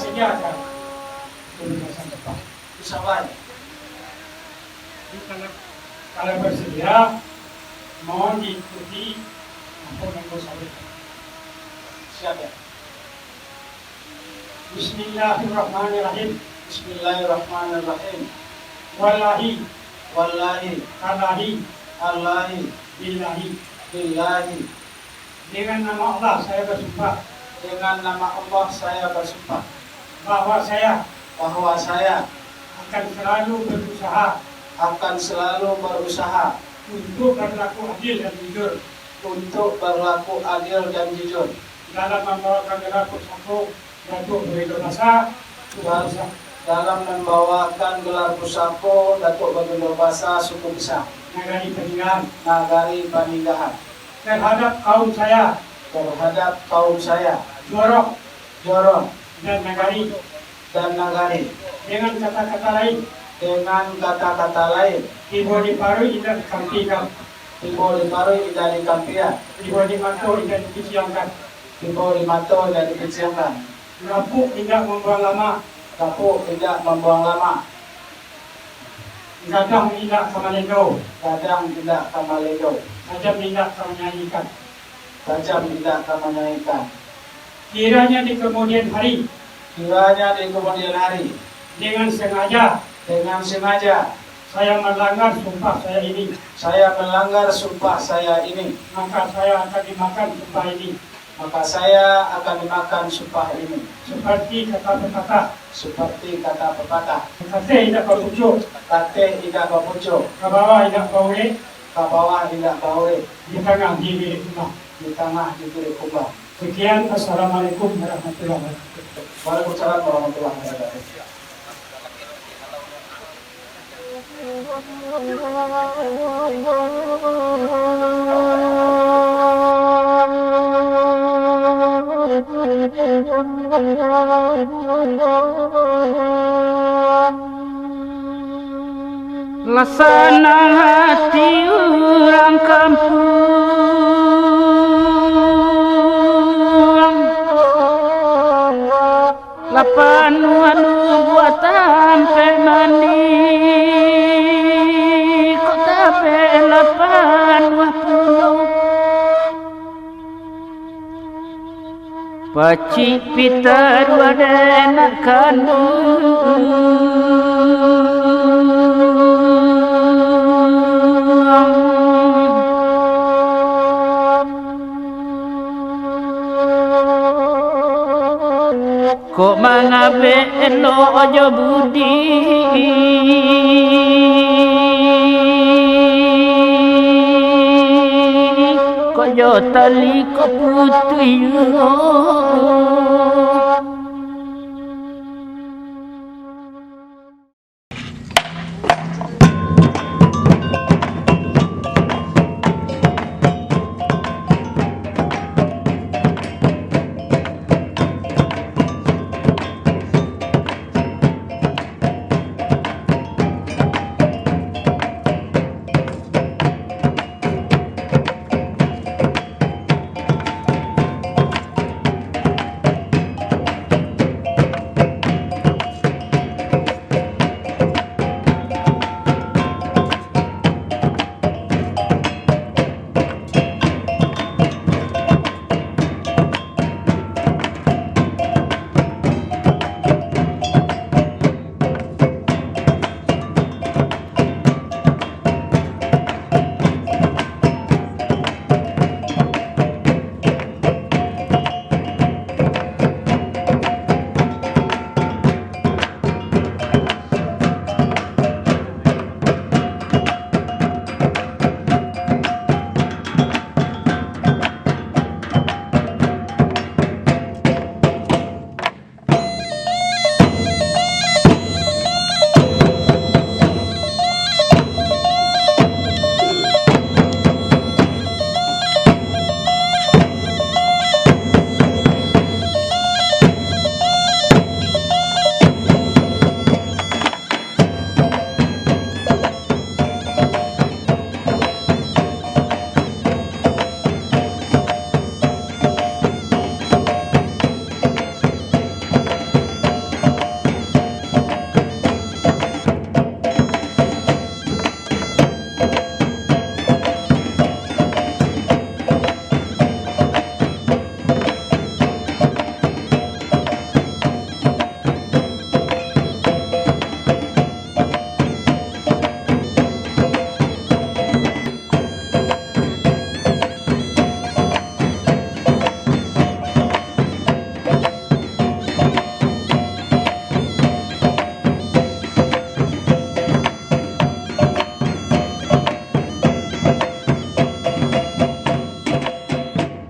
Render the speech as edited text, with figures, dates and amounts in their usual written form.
Senjata pesawat. Kalau bersedia, mohon diikuti maupun mengusahkan. Siap ya? Bismillahirrahmanirrahim. Bismillahirrahmanirrahim. Wallahi, wallahi, allahi, allahi, billahi, billahi. Dengan nama Allah saya bersumpah. Dengan nama Allah saya bersumpah bahwa saya akan selalu berusaha untuk berlaku adil dan jujur dalam membawakan gelar pusako Datuk Baginda Basa suku Bisa Nagari Paninggahan terhadap kaum saya Jorok dan Nagari dengan kata-kata lain Ibu diparu indah dikampikan Ibu dimato indah dipiciangkan Lapuk tidak membuang lama Gadang tidak kamalendo Tajam tidak kamanyanyikan Kiranya di kemudian hari dengan sengaja saya melanggar sumpah saya ini maka saya akan dimakan sumpah ini seperti kata pepatah kate tidak berpucuk ke bawah tidak baure di tengah diri kumah. Sekian, assalamualaikum warahmatullahi wabarakatuh. Waalaikumsalam warahmatullahi wabarakatuh. Laksana hati orang kampung lapan wanu buatan pemani kota pelapan wapuluh pacik pitar wadena kanu kok mangabe elo ojo budi kok jo tali kok putih